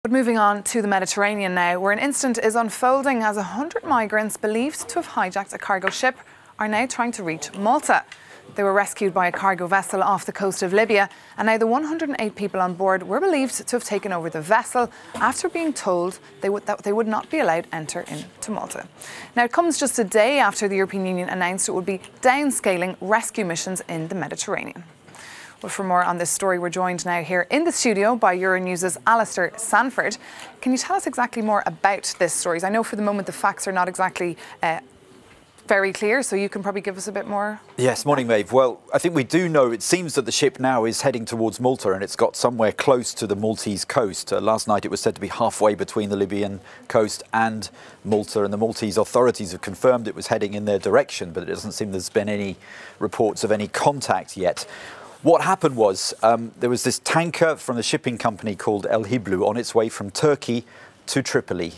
But moving on to the Mediterranean now, where an incident is unfolding as 100 migrants believed to have hijacked a cargo ship are now trying to reach Malta. They were rescued by a cargo vessel off the coast of Libya, and now the 108 people on board were believed to have taken over the vessel after being told that they would not be allowed to enter into Malta. Now, it comes just a day after the European Union announced it would be downscaling rescue missions in the Mediterranean. Well, for more on this story, we're joined now here in the studio by Euronews' Alistair Sanford. Can you tell us exactly more about this story? I know for the moment the facts are not exactly very clear, so you can probably give us a bit more. Yes, morning, Maeve. Well, I think we do know it seems that the ship now is heading towards Malta, and it's got somewhere close to the Maltese coast. Last night it was said to be halfway between the Libyan coast and Malta, and the Maltese authorities have confirmed it was heading in their direction, but it doesn't seem there's been any reports of any contact yet. What happened was there was this tanker from the shipping company called El Hiblu on its way from Turkey to Tripoli.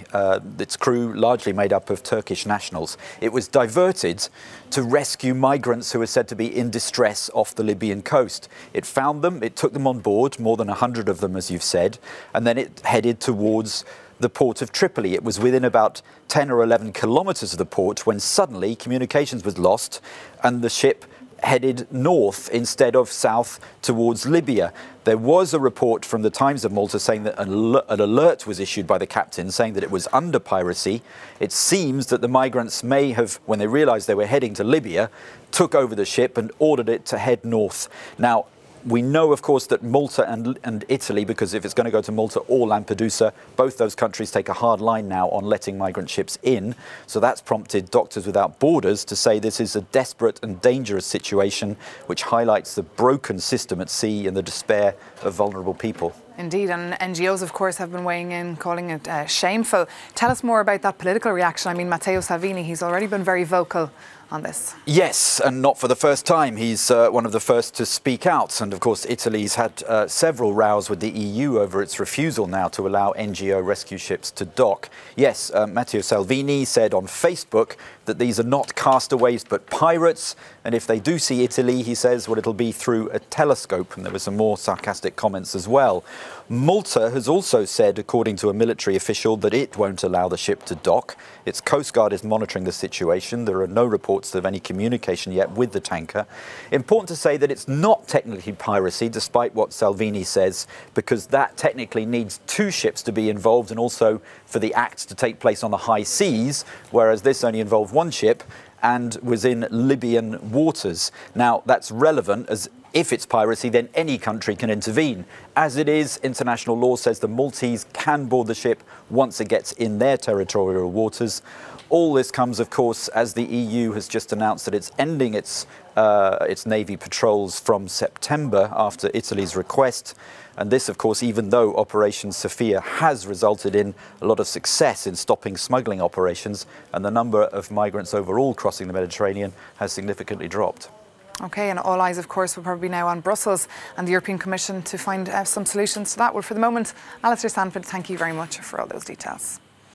Its crew largely made up of Turkish nationals. It was diverted to rescue migrants who were said to be in distress off the Libyan coast. It found them, it took them on board, more than 100 of them, as you've said, and then it headed towards the port of Tripoli. It was within about 10 or 11 kilometres of the port when suddenly communications was lost and the ship headed north instead of south towards Libya. There was a report from the Times of Malta saying that an alert was issued by the captain saying that it was under piracy. It seems that the migrants may have, when they realised they were heading to Libya, took over the ship and ordered it to head north. Now, we know, of course, that Malta and Italy, because if it's going to go to Malta or Lampedusa, both those countries take a hard line now on letting migrant ships in. So that's prompted Doctors Without Borders to say this is a desperate and dangerous situation, which highlights the broken system at sea and the despair of vulnerable people. Indeed, and NGOs, of course, have been weighing in, calling it shameful. Tell us more about that political reaction. I mean, Matteo Salvini, he's already been very vocal on this. Yes, and not for the first time. He's one of the first to speak out. And of course, Italy's had several rows with the EU over its refusal now to allow NGO rescue ships to dock. Yes, Matteo Salvini said on Facebook that these are not castaways but pirates. And if they do see Italy, he says, well, it'll be through a telescope. And there were some more sarcastic comments as well. Malta has also said, according to a military official, that it won't allow the ship to dock. Its Coast Guard is monitoring the situation. There are no reports of any communication yet with the tanker. Important to say that it's not technically piracy, despite what Salvini says, because that technically needs two ships to be involved and also for the act to take place on the high seas, whereas this only involved one ship and was in Libyan waters. Now, that's relevant as if it's piracy, then any country can intervene. As it is, international law says the Maltese can board the ship once it gets in their territorial waters. All this comes, of course, as the EU has just announced that it's ending its navy patrols from September after Italy's request. And this, of course, even though Operation Sophia has resulted in a lot of success in stopping smuggling operations, and the number of migrants overall crossing the Mediterranean has significantly dropped. OK, and all eyes, of course, will probably be now on Brussels and the European Commission to find some solutions to that. Well, for the moment, Alistair Sanford, thank you very much for all those details.